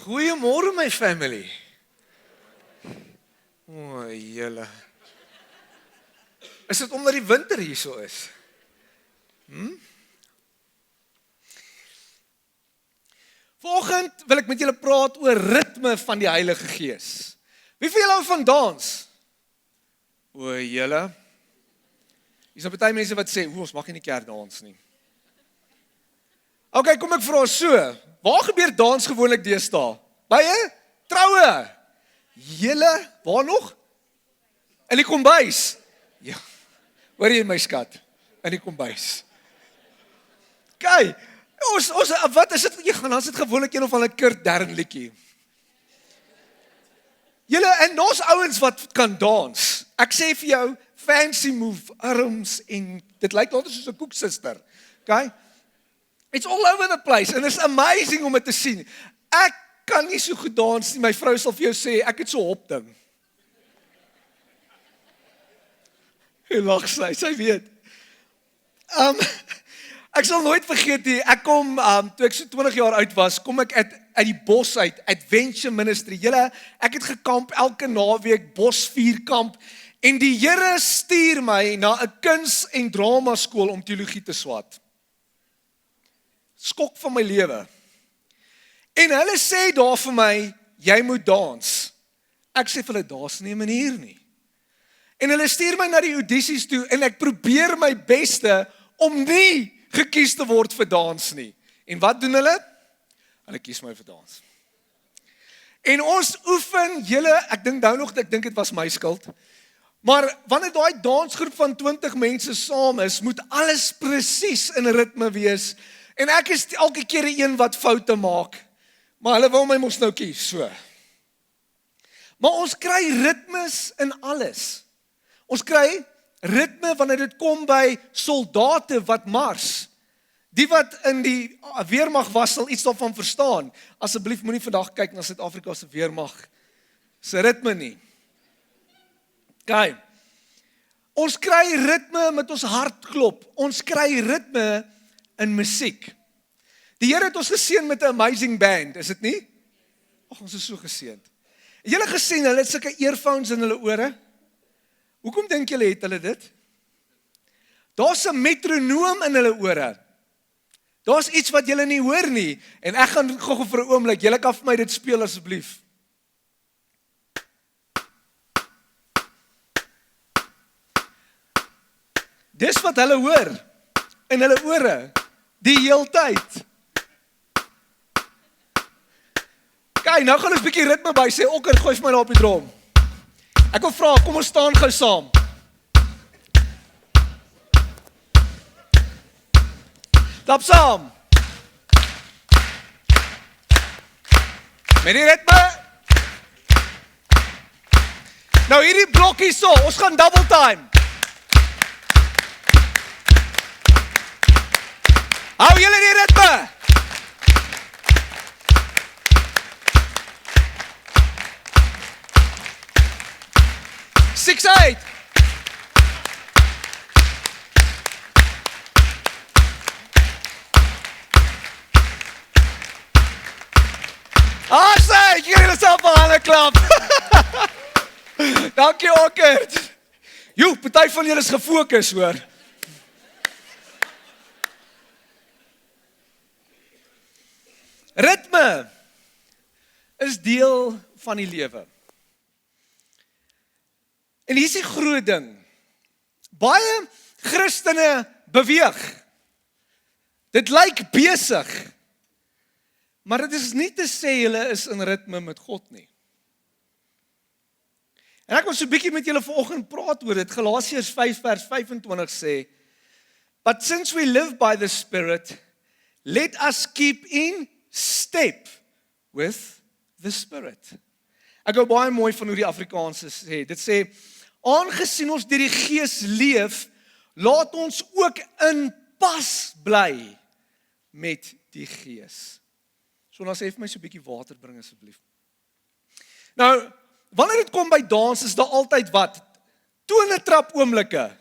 Goeiemôre my family. O, julle. Is dit omdat die winter hier so is? Vanoggend wil ek met julle praat oor ritme van die Heilige Gees. Wie van julle hou van dans? O, julle. Is daar baie mense wat sê, ons mag nie in die kerk dans nie. Okay, kom ek vra so. Waar gebeur dans gewoonlik deesdae? Baie troue. Julle, waar nog? In die kombuis. Ja. Hoor jy my skat? In die kombuis. Kyk, wat is dit? Jy gaan as dit gewoonlik een of ander Kurt Darren liedjie. Julle, en daar's ouens wat kan dans. Ek sê vir jou, fancy move, arms en dit lyk later soos 'n koeksuster. Okay? It's all over the place and it's amazing om dit te sien. Ek kan nie so goed dans nie. My vrou sal vir jou sê ek het so hop ding. Hy lag sy weet. Ek sal nooit vergeet nie. Ek kom toe ek so 20 jaar oud was, kom ek uit die bos uit, Adventure Ministry. Julle, ek het gekamp elke naweek, bosvuurkamp en die Here stuur my na 'n kuns- en drama skool om teologie te swat. Skok van my lewe. En hulle sê daar vir my, jy moet dans. Ek sê vir hulle, daar's nie 'n manier nie. En hulle stuur my na die audisies toe en ek probeer my beste om nie gekies te word vir dans nie. En wat doen hulle? Hulle kies my vir dans. En ons oefen, julle, ek dink dit was my skuld. Maar wanneer daai dansgroep van 20 mense saam is, moet alles presies in ritme wees. En ek is elke keer die een wat foute maak. Maar hulle wil my mos nou kies, so. Maar ons kry ritmes in alles. Ons kry ritme wanneer dit kom by soldate wat mars. Die wat in die weermag was, sal iets daarvan verstaan. Asseblief moenie vandag kyk na Suid-Afrika se weermag se ritme nie. Kyk. Ons kry ritme met ons hartklop. Ons kry ritme in musiek. Die Here het ons geseën met 'n amazing band, is dit nie? Ag, ons is so geseënd. Het julle gesien hulle het sulke earphones in hulle ore? Hoekom dink julle het hulle dit? Daar's 'n metronoom in hulle ore. Daar's iets wat julle nie hoor nie en ek gaan gou vir 'n oomblik, julle kan vir my dit speel asseblief. Dis wat hulle hoor in hulle ore die heeltyd. Kyk, nou gaan ons 'n bietjie ritme by sê, Okker, gooi vir my daar op die drum. Ek wil vra, kom ons staan gou saam. Stap saam. Met die ritme. Nou hierdie blokkie so, ons gaan double time. Hou julle die ritme. Six, eight. Sê, gee jouself 'n hande klap. Dankie, Okkert. Joe, party van julle is gefokus, hoor. Ritme is deel van die lewe. En hier is die groot ding. Baie Christene beweeg. Dit lyk besig. Maar dit is nie te sê hulle is in ritme met God nie. En ek wil so 'n bietjie met julle vanoggend praat oor dit. Galasiërs 5 vers 25 sê, "But since we live by the Spirit, let us keep in step with the Spirit." Ek hou baie mooi van hoe die Afrikaanse sê. Dit sê, aangesien ons deur die Gees leef, laat ons ook in pas bly met die Gees. So dan sê vir my so 'n bietjie water bring asseblief. Nou, wanneer dit kom by dans, is daar altyd wat? Tone trap oomblikke.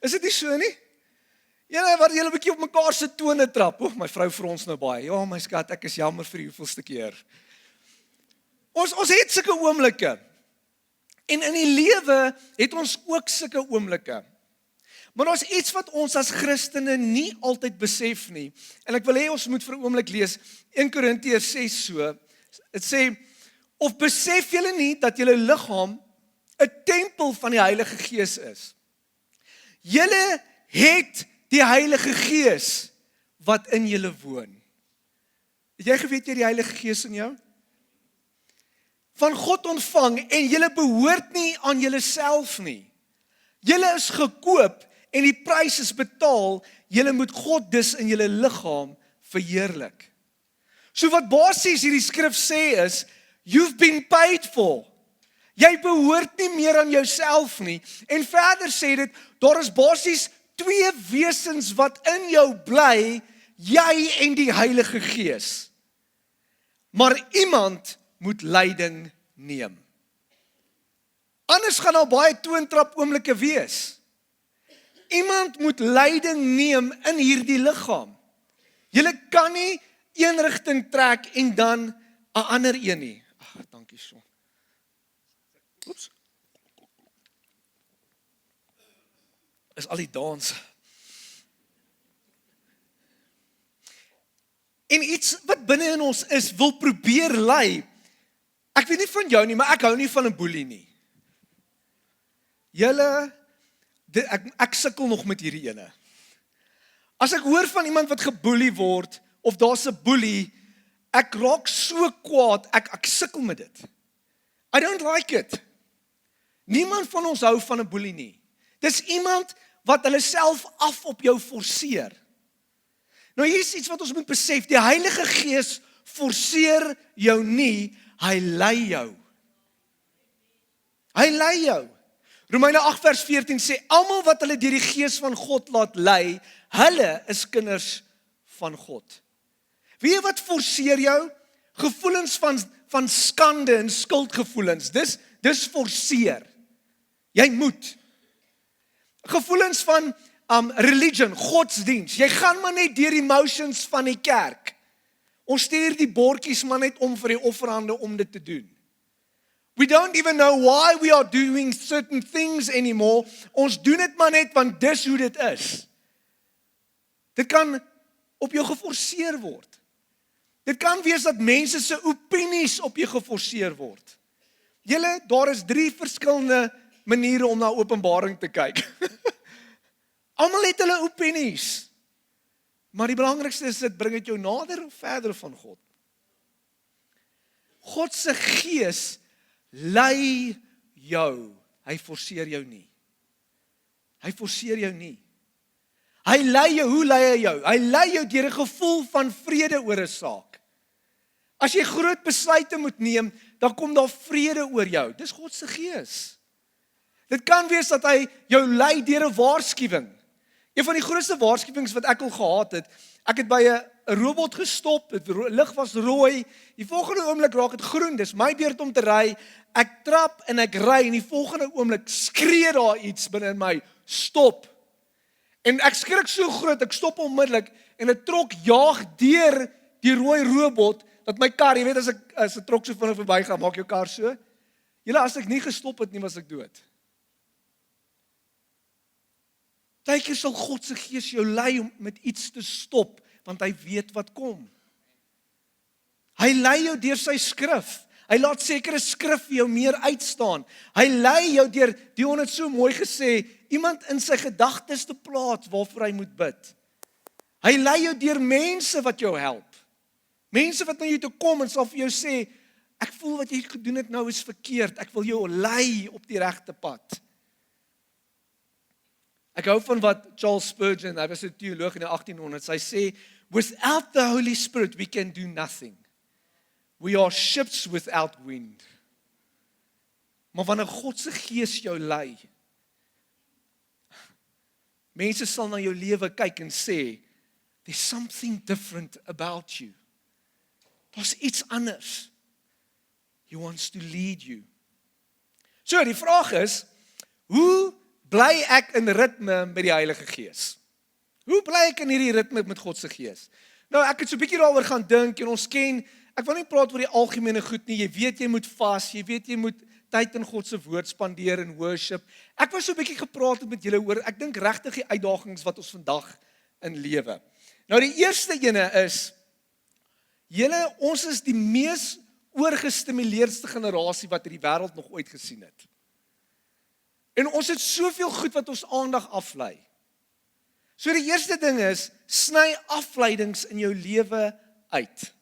Is dit nie so nie? Julle wat julle 'n bietjie op mekaar se tone trap. My vrou vir ons nou baie. Ja, my skat, ek is jammer vir die hoeveelste keer. Ons het sulke oomblikke. En in die lewe het ons ook sulke oomblikke. Maar daar's iets wat ons as Christene nie altyd besef nie. En ek wil hê ons moet vir 'n oomblik lees 1 Korintiërs 6 so. Dit sê, of besef julle nie dat julle liggaam 'n tempel van die Heilige Gees is? Julle het die Heilige Gees wat in julle woon. Het jy geweet jy het die Heilige Gees in jou? Van God ontvang en julle behoort nie aan julleself nie. Julle is gekoop en die prys is betaal, julle moet God dus in julle liggaam verheerlik. So wat basies hierdie skrif sê is, you've been paid for. Jy behoort nie meer aan jouself nie. En verder sê dit, daar is basies 2 wesens wat in jou bly, jy en die Heilige Gees. Maar iemand moet leiding neem. Anders gaan daar baie toontrap oomblikke wees. Iemand moet leiding neem in hierdie liggaam. Julle kan nie een rigting trek en dan 'n ander een nie. Ag, dankie Son. Oeps. Is al die dans. En iets wat binne in ons is, wil probeer lei. Ek weet nie van jou nie, maar ek hou nie van 'n boelie nie. Julle, ek sukkel nog met hierdie ene. As ek hoor van iemand wat geboelie word, of daar's 'n boelie, ek raak so kwaad, ek sukkel met dit. I don't like it. Niemand van ons hou van 'n boelie nie. Dis iemand wat hulle self af op jou forceer. Nou hier is iets wat ons moet besef, die Heilige Gees forceer jou nie, hy lei jou. Hy lei jou. Romeine 8 vers 14 sê, almal wat hulle deur die Gees van God laat lei, hulle is kinders van God. Weet jy wat forceer jou? Gevoelens van skande en skuldgevoelens, dis forceer. Jy moet. Gevoelens van religion, godsdiens. Jy gaan maar net deur die motions van die kerk. Ons stuur die bordjies maar net om vir die offerande om dit te doen. We don't even know why we are doing certain things anymore. Ons doen dit maar net want dis hoe dit is. Dit kan op jou geforseer word. Dit kan wees dat mense se opinies op jou geforseer word. Julle, daar is 3 verskillende maniere om na Openbaring te kyk. Almal het hulle opinies. Maar die belangrikste is, dit bring dit jou nader of verder van God. God se Gees lei jou. Hy forceer jou nie. Hy forceer jou nie. Hy lei jou, hoe lei hy jou? Hy lei jou deur 'n gevoel van vrede oor 'n saak. As jy groot besluite moet neem, dan kom daar vrede oor jou. Dis God se Gees. Dit kan wees dat hy jou lei deur 'n waarskuwing. Een van die grootste waarskuwings wat ek al gehad het, ek het by 'n robot gestop, die lig was rooi, die volgende oomblik raak dit groen, dis my beurt om te ry, ek trap en ek ry, en die volgende oomblik skree daar iets binne in my, stop. En ek skrik so groot, ek stop onmiddellik, en 'n trok jaag deur die rooi robot, dat my kar, jy weet as 'n trok so vinnig verbygaan, maak jou kar so. Julle, as ek nie gestop het nie, was ek dood. Partykeer sal God se Gees jou lei om met iets te stop, want hy weet wat kom. Hy lei jou deur sy skrif. Hy laat sekere skrif vir jou meer uitstaan. Hy lei jou deur, Dion het so mooi gesê, iemand in sy gedagtes te plaas waarvoor hy moet bid. Hy lei jou deur mense wat jou help. Mense wat na jou toe kom en sal vir jou sê, ek voel wat jy gedoen het nou is verkeerd, ek wil jou lei op die regte pad. Ek hou van wat Charles Spurgeon, hy was 'n teoloog in die 1800s, hy sê, without the Holy Spirit we can do nothing. We are ships without wind. Maar wanneer God se Gees jou lei, mense sal na jou lewe kyk en sê, there's something different about you. Daar's iets anders. He wants to lead you. So, die vraag is, hoe bly ek in ritme met die Heilige Gees? Hoe bly ek in hierdie ritme met God se Gees? Nou, ek het so 'n bietjie daaroor gaan dink en ons ken ek wil nie praat oor die algemene goed nie. Jy weet jy moet vas, jy weet jy moet tyd in God se woord spandeer en worship. Ek wou so 'n bietjie gepraat het met julle oor, ek dink regtig die uitdagings wat ons vandag in lewe. Nou die eerste ene is, ons is die mees oorgestimuleerdste generasie wat hierdie wêreld nog ooit gesien het. En ons het soveel goed wat ons aandag aflei. So die eerste ding is, sny afleidings in jou lewe uit.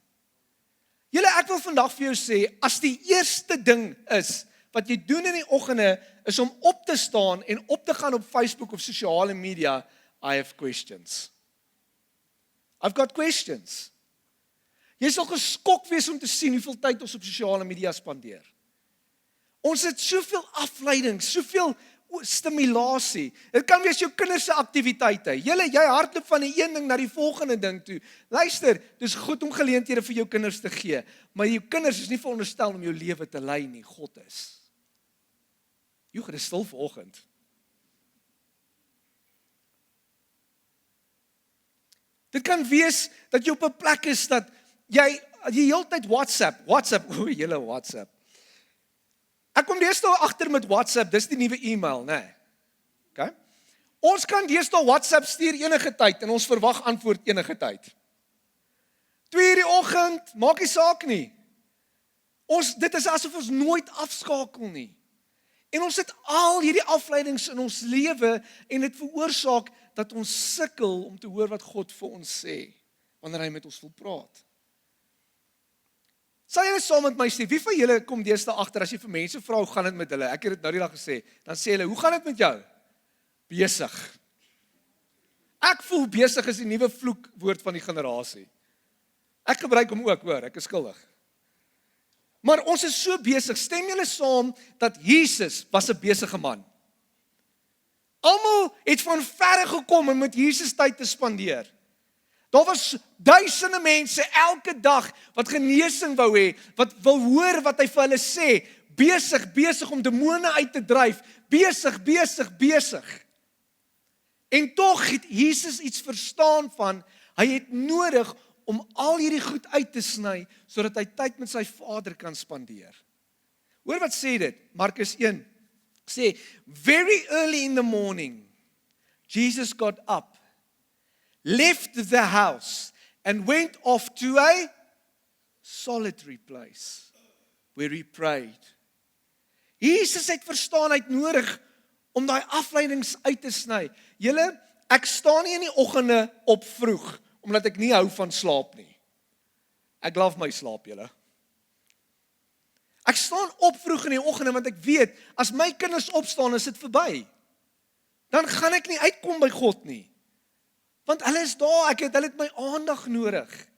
Ek wil vandag vir jou sê, as die eerste ding is, wat jy doen in die oggende, is om op te staan en op te gaan op Facebook of sosiale media, I have questions. I've got questions. Jy sal geskok wees om te sien hoeveel tyd ons op sosiale media spandeer. Ons het soveel afleiding, soveel stimulasie. Dit kan wees jou kinders se aktiwiteite. Jy hardloop van die een ding na die volgende ding toe. Luister, dis goed om geleenthede vir jou kinders te gee, maar jou kinders is nie veronderstel om jou lewe te lei nie, God is. Jy gaan stil vanoggend. Dit kan wees dat jy op 'n plek is dat jy heeltyd WhatsApp, julle WhatsApp. Ek kom deesdae agter met WhatsApp, dis die nuwe e-mail, né? Okay? Ons kan deesdae WhatsApp stuur enige tyd en ons verwag antwoord enige tyd. 2:00 die oggend, maak nie saak nie. Dit is asof ons nooit afskakel nie. En ons het al hierdie afleidings in ons lewe en dit veroorsaak dat ons sukkel om te hoor wat God vir ons sê wanneer hy met ons wil praat. Sal julle saam met my sê, wie van julle kom deesdae agter as jy vir mense vra hoe gaan dit met hulle? Ek het dit nou die dag gesê. Dan sê hulle, hoe gaan dit met jou? Besig. Ek voel besig is die nuwe vloekwoord van die generasie. Ek gebruik hom ook, hoor, ek is skuldig. Maar ons is so besig, stem julle saam dat Jesus was 'n besige man. Almal het van verre gekom om met Jesus tyd te spandeer. Daar was duisende mense elke dag wat genesing wou hê, wat wil hoor wat hy vir hulle sê, besig om demone uit te dryf, besig. En tog het Jesus iets verstaan van, hy het nodig om al hierdie goed uit te sny, sodat hy tyd met sy Vader kan spandeer. Hoor wat sê dit? Markus 1 sê, very early in the morning, Jesus got up, left the house, and went off to a solitary place, where he prayed. Jesus het verstaan, hy het nodig om daai afleidings uit te sny. Julle, ek staan nie in die oggende op vroeg, omdat ek nie hou van slaap nie. Ek love my slaap, julle. Ek staan op vroeg in die oggende, want ek weet, as my kinders opstaan, is dit verby. Dan gaan ek nie uitkom by God nie. Want hulle is daar, hulle het my aandag nodig.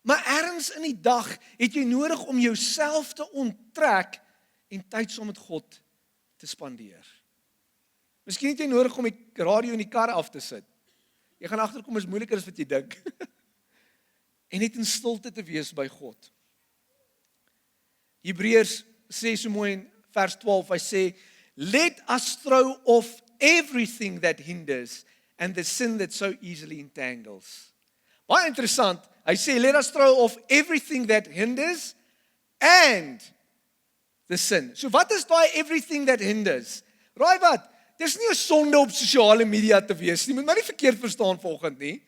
Maar ergens in die dag het jy nodig om jouself te onttrek en tyd saam met God te spandeer. Miskien het jy nodig om die radio in die kar af te sit. Jy gaan agterkom is moeiliker as wat jy dink. En net in stilte te wees by God. Hebreërs sê so mooi in vers 12, hy sê, let us throw off everything that hinders and the sin that so easily entangles. Baie interessant, hy sê, let us throw off everything that hinders and the sin. So wat is daai everything that hinders? Raai wat? Dis nie 'n sonde op sosiale media te wees nie, moet my nie verkeerd verstaan vanoggend nie.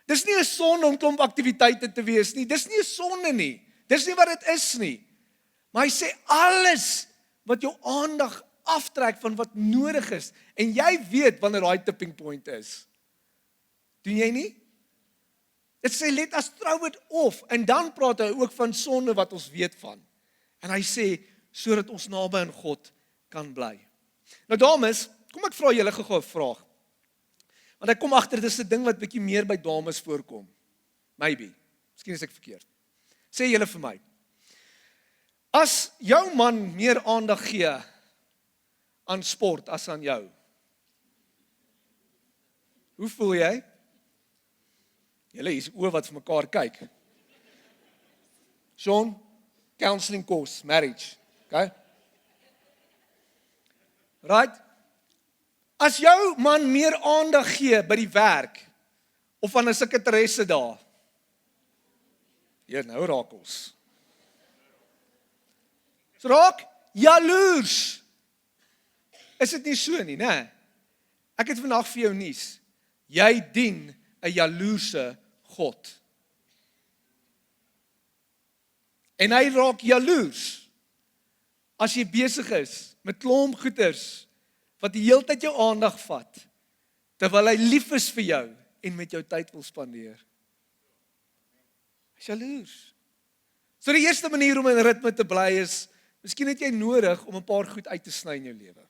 Dis nie 'n sonde om klomp aktiwiteite te wees nie, dis nie 'n sonde nie. Dis nie wat dit is nie. Maar hy sê alles wat jou aandag aftrek van wat nodig is, en jy weet wanneer daai tipping point is. Doen jy nie? Dit sê let us throw it off, en dan praat hy ook van sonde wat ons weet van. En hy sê, sodat ons naby aan God kan bly. Nou dames, kom ek vra julle gou 'n vraag. Want ek kom agter, dis 'n ding wat bietjie meer by dames voorkom. Maybe. Miskien is ek verkeerd. Sê julle vir my. As jou man meer aandag gee aan sport as aan jou, hoe voel jy? Julle is oor wat vir mekaar kyk. Sean, counseling course, marriage. Okay? Right? As jou man meer aandag gee by die werk, of aan 'n sekretaresse daar, nou raak ons. So raak jaloers. Is dit nie so nie, né? Ek het vandag vir jou nuus. Jy dien 'n jaloerse God. En hy raak jaloers as jy besig is met klomp goeders wat die hele tyd jou aandag vat, terwyl hy lief is vir jou en met jou tyd wil spandeer. Hy is jaloers. So die eerste manier om in ritme te bly is, miskien het jy nodig om 'n paar goed uit te sny in jou lewe.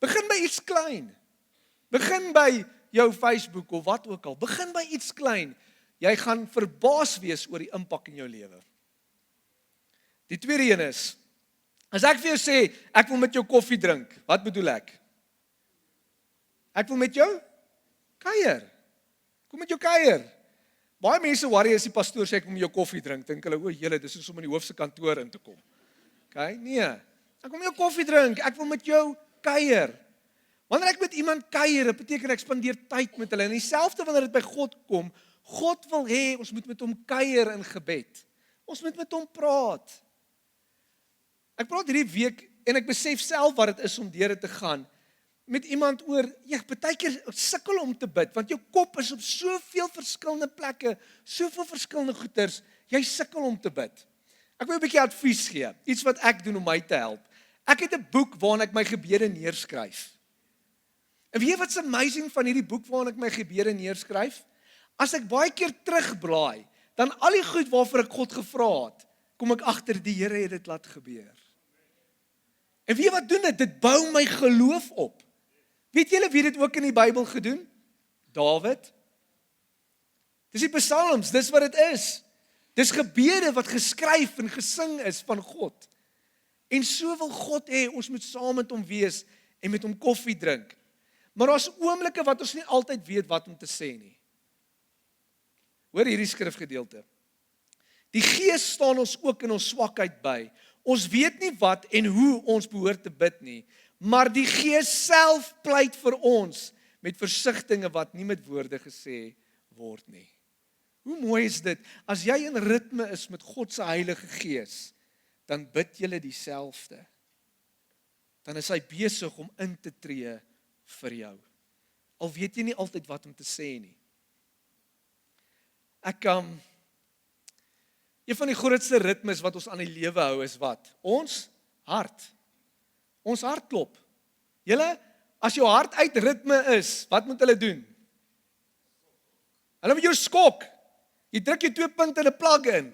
Begin by iets klein. Begin by jou Facebook of wat ook al. Begin by iets klein. Jy gaan verbaas wees oor die impak in jou lewe. Die tweede een is, as ek vir jou sê, ek wil met jou koffie drink, wat bedoel ek? Ek wil met jou kuier. Kom met jou kuier. Baie mense worry as die pastoor sê ek wil met jou koffie drink, dink hulle, o, julle, dis soos om in die hoof se kantoor in te kom. Okay? Nee, ek wil met jou koffie drink, ek wil met jou kuier. Wanneer ek met iemand kuier, dit beteken ek spandeer tyd met hulle. En dieselfde wanneer dit by God kom, God wil hê ons moet met hom kuier in gebed. Ons moet met hom praat. Ek praat hierdie week en ek besef self wat dit is om deur dit te gaan met iemand oor, baie keer sukkel om te bid, want jou kop is op soveel verskillende plekke, soveel verskillende goeters, jy sukkel om te bid. Ek wil 'n bietjie advies gee, iets wat ek doen om my te help. Ek het 'n boek waarin ek my gebede neerskryf. En weet jy wat's amazing van hierdie boek waarin ek my gebede neerskryf? As ek baie keer terugblaai, dan al die goed waarvoor ek God gevra het, kom ek agter die Here het dit laat gebeur. En weet jy wat doen dit? Dit bou my geloof op. Weet julle wie dit ook in die Bybel gedoen? Dawid. Dis die Psalms, dis wat dit is. Dis gebede wat geskryf en gesing is van God. En so wil God hê, ons moet saam met hom wees en met hom koffie drink. Maar daar's oomblikke wat ons nie altyd weet wat om te sê nie. Hoor hierdie skrifgedeelte. Die Gees staan ons ook in ons swakheid by. Ons weet nie wat en hoe ons behoort te bid nie, maar die Gees self pleit vir ons met versigtinge wat nie met woorde gesê word nie. Hoe mooi is dit, as jy in ritme is met God se Heilige Gees, dan bid julle dieselfde. Dan is hy besig om in te tree vir jou. Al weet jy nie altyd wat om te sê nie. Een van die grootste ritmes wat ons aan die lewe hou is wat? Ons hart. Ons hart klop. Julle, as jou hart uit ritme is, wat moet hulle doen? Hulle moet jou skok. Jy druk jou 2 punte in 'n plug in.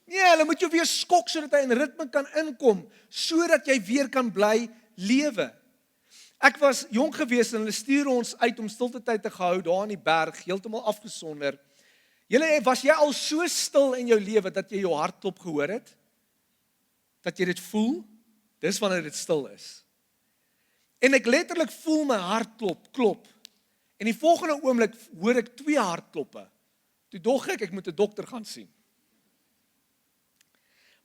Nee, hulle moet jou weer skok sodat hy in ritme kan inkom, sodat jy weer kan bly lewe. Ek was jonk gewees en hulle stuur ons uit om stilte tyd te hou daar in die berg, heeltemal afgesonder. Julle, was jy al so stil in jou lewe dat jy jou hartklop gehoor het? Dat jy dit voel? Dis wanneer dit stil is. En ek letterlik voel my hart klop. En die volgende oomblik hoor ek 2 hartkloppe. Toe dog ek moet 'n dokter gaan sien.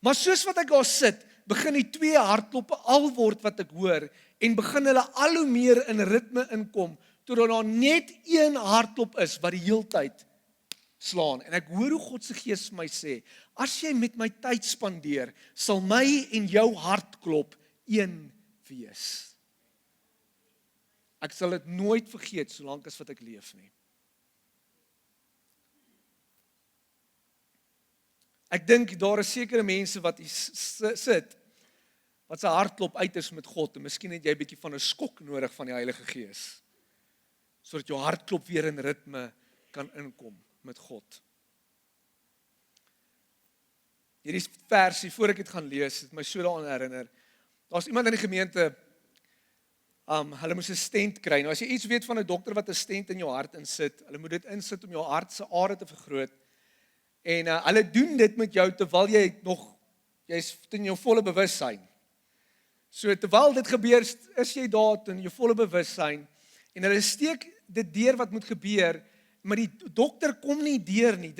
Maar soos wat ek daar sit, begin die 2 hartkloppe al word wat ek hoor en begin hulle al hoe meer in ritme inkom totdat daar net 1 hartklop is wat die heeltyd slaan. En ek hoor hoe God se Gees vir my sê, as jy met my tyd spandeer, sal my en jou hartklop een wees. Ek sal dit nooit vergeet solank as wat ek leef nie. Ek dink daar is sekere mense wat sit, wat sy hartklop uit is met God, en miskien het jy 'n bietjie van 'n skok nodig van die Heilige Gees, sodat jou hartklop weer in ritme kan inkom met God. Hierdie versie, voor ek dit gaan lees, het my so daaraan herinner. Daar's iemand in die gemeente, hulle moes 'n stent kry. Nou as jy iets weet van 'n dokter wat 'n stent in jou hart insit, hulle moet dit insit om jou hart se are te vergroot. En hulle doen dit met jou terwyl jy's in jou volle bewussyn. So terwyl dit gebeur, is jy daar in jou volle bewussyn en hulle steek dit deur wat moet gebeur, maar die dokter kom nie deur nie.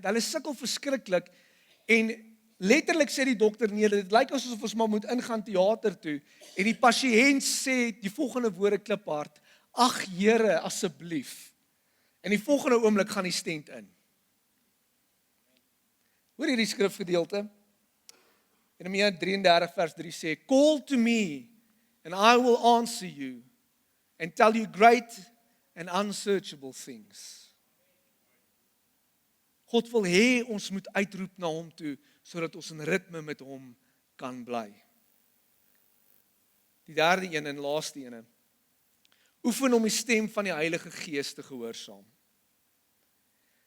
Hulle sukkel verskriklik en letterlik sê die dokter nee, dit lyk asof ons maar moet ingaan teater toe en die pasiënt sê die volgende woorde kliphard: "Ag Here, asseblief." En die volgende oomblik gaan die stent in. Hoor hierdie skrifgedeelte. Jeremia 33 vers 3 sê, "Call to me and I will answer you and tell you great and unsearchable things." God wil hê ons moet uitroep na hom toe sodat ons in ritme met hom kan bly. Die derde een en laaste een. Oefen om die stem van die Heilige Gees te gehoorsaam.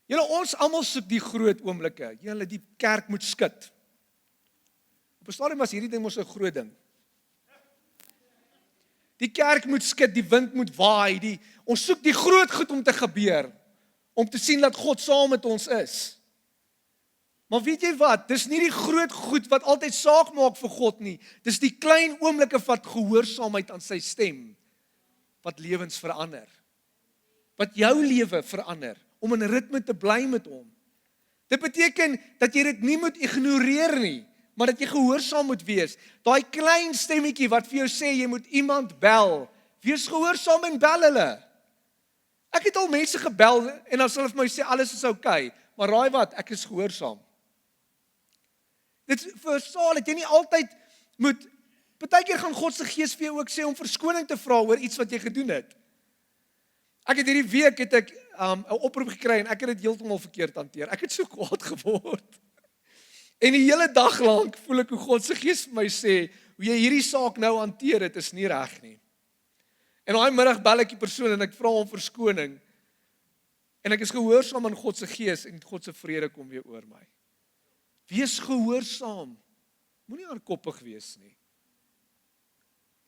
Julle, ons almal soek die groot oomblikke. Julle, die kerk moet skud. Op 'n stadium was hierdie ding mos 'n groot ding. Die kerk moet skud, die wind moet waai, ons soek die groot goed om te gebeur, om te sien dat God saam met ons is. Maar weet jy wat, dis nie die groot goed wat altyd saak maak vir God nie, dis die klein oomblikke wat gehoorsaamheid aan sy stem, wat lewens verander, wat jou lewe verander, om in ritme te bly met hom. Dit beteken dat jy dit nie moet ignoreer nie, maar dat jy gehoorsaam moet wees. Daai klein stemmetjie wat vir jou sê, jy moet iemand bel, wees gehoorsaam en bel hulle. Ek het al mense gebel, en dan sal hulle vir my sê, alles is oukei, maar raai wat, ek is gehoorsaam. Dit versaal dat jy nie altyd moet, partykeer gaan God se Gees vir jou ook sê om verskoning te vra oor iets wat jy gedoen het. Ek het hierdie week 'n oproep gekry en ek het dit heeltemal verkeerd hanteer. Ek het so kwaad geword. En die hele dag lank voel ek hoe God se Gees vir my sê, hoe jy hierdie saak nou hanteer, dit is nie reg nie. En daai middag bel ek die persoon en ek vra hom verskoning. En ek is gehoorsaam aan God se Gees en God se vrede kom weer oor my. Wees gehoorsaam. Moenie hardkoppig wees nie.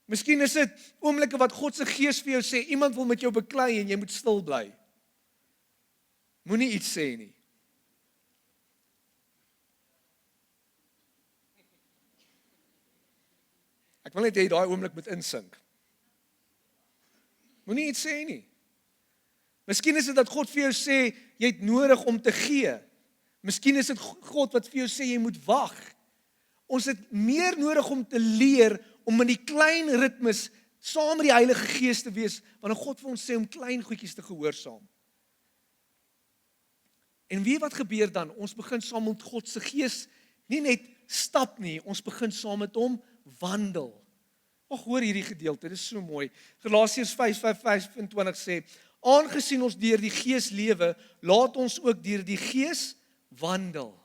Miskien is dit oomblikke wat God se Gees vir jou sê, iemand wil met jou beklei en jy moet stil bly. Moenie iets sê nie. Ek wil net hê daai oomblik moet insink. Moenie iets sê nie. Miskien is dit dat God vir jou sê, jy het nodig om te gee. Miskien is dit God wat vir jou sê, jy moet wag. Ons het meer nodig om te leer, om in die klein ritmes, saam met die Heilige Gees te wees, wanneer God vir ons sê om klein goedjies te gehoorsaam. En weet wat gebeur dan? Ons begin saam met God se Gees, nie net stap nie, ons begin saam met hom wandel. Ag, hoor hierdie gedeelte, dit is so mooi. Galasiërs 5:25 sê, aangesien ons deur die Gees lewe, laat ons ook deur die Gees wandel.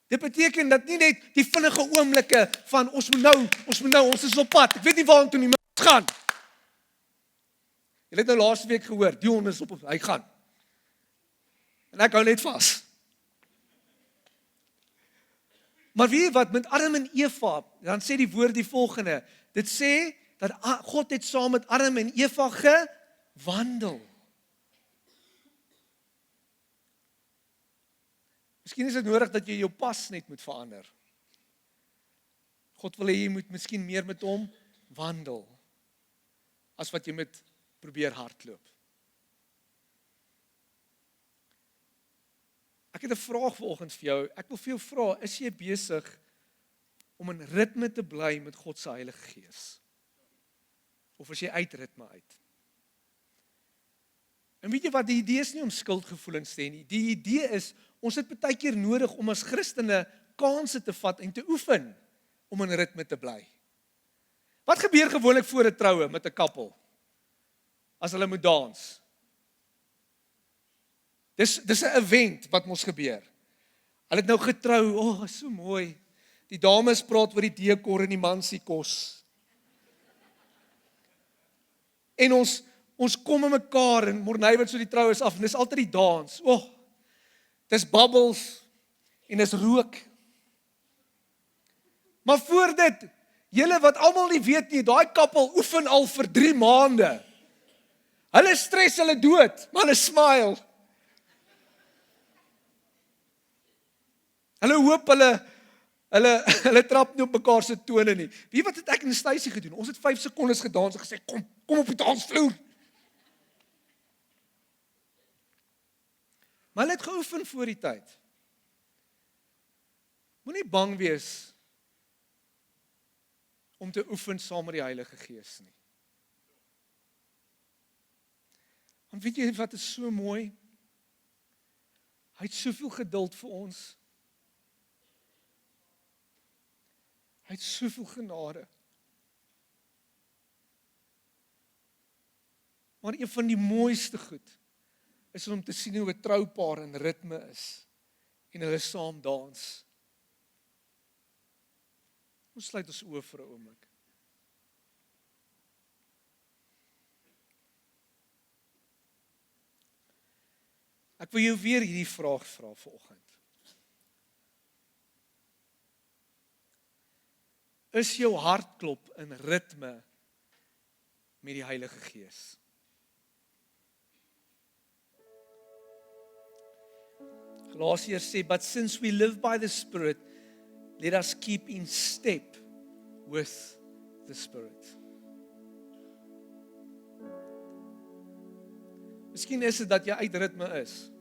Dit beteken dat nie net die vinnige oomblikke van ons is op pad, ek weet nie waartoe nie, maar ons gaan. Jy het nou laaste week gehoor, Dion is hy gaan. En ek hou net vas. Maar weet jy wat, met Adam en Eva, dan sê die woord die volgende, dit sê, dat God het saam met Adam en Eva gewandel. Miskien is dit nodig dat jy jou pas net moet verander. God wil hê jy moet miskien meer met hom wandel, as wat jy met probeer hardloop. Ek het 'n vraag vanoggend vir jou. Ek wil vir jou vra, is jy besig om in ritme te bly met God se Heilige Gees? Of is jy uit ritme uit? En weet jy wat, die idee is nie om skuldgevoelens te hê nie. Die idee is, ons het baie keer nodig om as Christene kansse te vat en te oefen om in ritme te bly. Wat gebeur gewoonlik voor 'n troue met 'n koppel? As hulle moet dans. Dis 'n event wat mos gebeur. Hulle het nou getrou, is so mooi. Die dames praat oor die dekor en die man se kos. En ons kom in mekaar en Morney wat so die trou is af en dis altyd die dans. Dis bubbles en dis rook. Maar voor dit, julle wat almal nie weet nie, daai koppel oefen al vir 3 maande. Hulle stres hulle dood, maar hulle smile. Hulle hoop hulle trap nie op mekaar se tone nie. Wie wat het ek en Stacy gedoen? Ons het 5 sekondes gedans en gesê, kom op die dansvloer. Maar hulle het geoefen voor die tyd. Moenie bang wees om te oefen saam met die Heilige Gees nie. Want weet jy wat is so mooi? Hy het soveel geduld vir ons. Hy het soveel genade. Maar een van die mooiste goed is om te sien hoe 'n troupaar in ritme is en hulle saam dans. Ons sluit ons oë vir 'n oomblik. Ek wil jou weer hierdie vraag vra vanoggend. Is jou hartklop in ritme met die Heilige Gees? Galasiërs sê, but since we live by the Spirit, let us keep in step with the Spirit. Miskien is dit dat jy uit ritme is.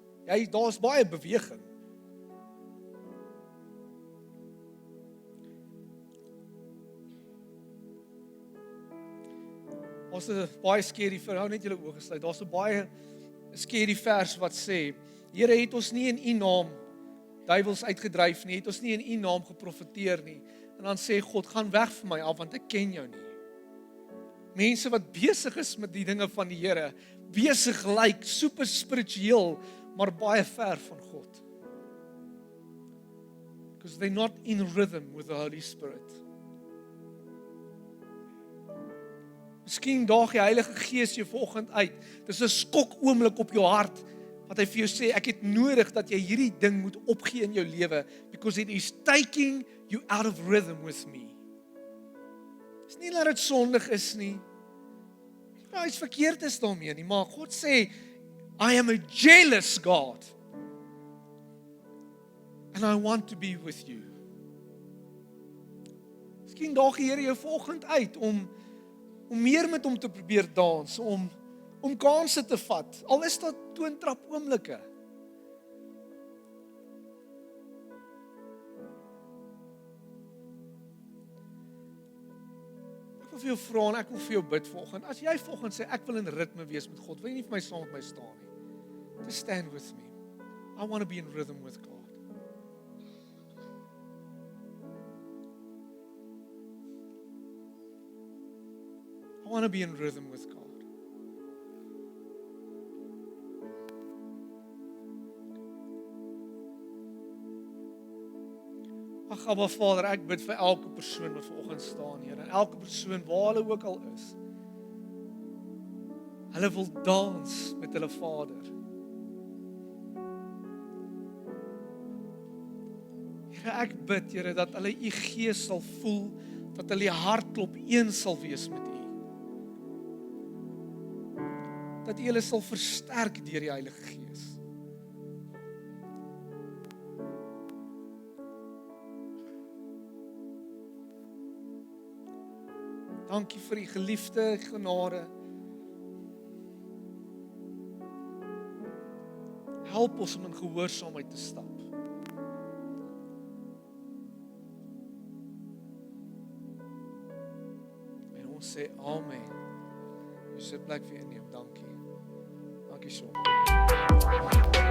Daar's baie beweging. Daar's 'n baie skerry verhou net julle oë gesluit. Daar's 'n baie skerry vers wat sê, Here, het ons nie in U naam duiwels uitgedryf nie, het ons nie in U naam geprofeteer nie. En dan sê God, gaan weg van my af, want ek ken jou nie. Mense wat besig is met die dinge van die Here, besig lyk, super spiritueel, maar baie ver van God. Because they're not in rhythm with the Holy Spirit. Miskien daag die Heilige Gees jou vanoggend uit. Dis 'n skok oomblik op jou hart, wat hy vir jou sê, ek het nodig dat jy hierdie ding moet opgee in jou lewe, because it is taking you out of rhythm with me. Dis nie dat dit sondig is nie. Iets verkeerd is daarmee nie, maar God sê, I am a jealous God. And I want to be with you. Miskien daag die Here jou vanoggend uit om meer met hom te probeer dans, om kansse te vat, al is dit toontrap oomblikke. Ek wil vir jou vra en ek wil vir jou bid vanoggend. As jy vanoggend sê ek wil in ritme wees met God, wil jy nie vir my saam met my staan nie. Just stand with me. I want to be in rhythm with God. I want to be in rhythm with God. Ag, Abba Vader, ek bid vir elke persoon wat vanoggend staan, Here, en elke persoon waar hulle ook al is. Hulle wil dans met hulle Vader. Here, ek bid, Here, dat hulle U Gees sal voel, dat hulle hartklop een sal wees met U. Dat U hulle sal versterk deur die Heilige Gees. Dankie vir U geliefde genade. Help ons om in gehoorsaamheid te stap. En ons sê amen. Jy sit plek vir inneem, dankie. Dankie so.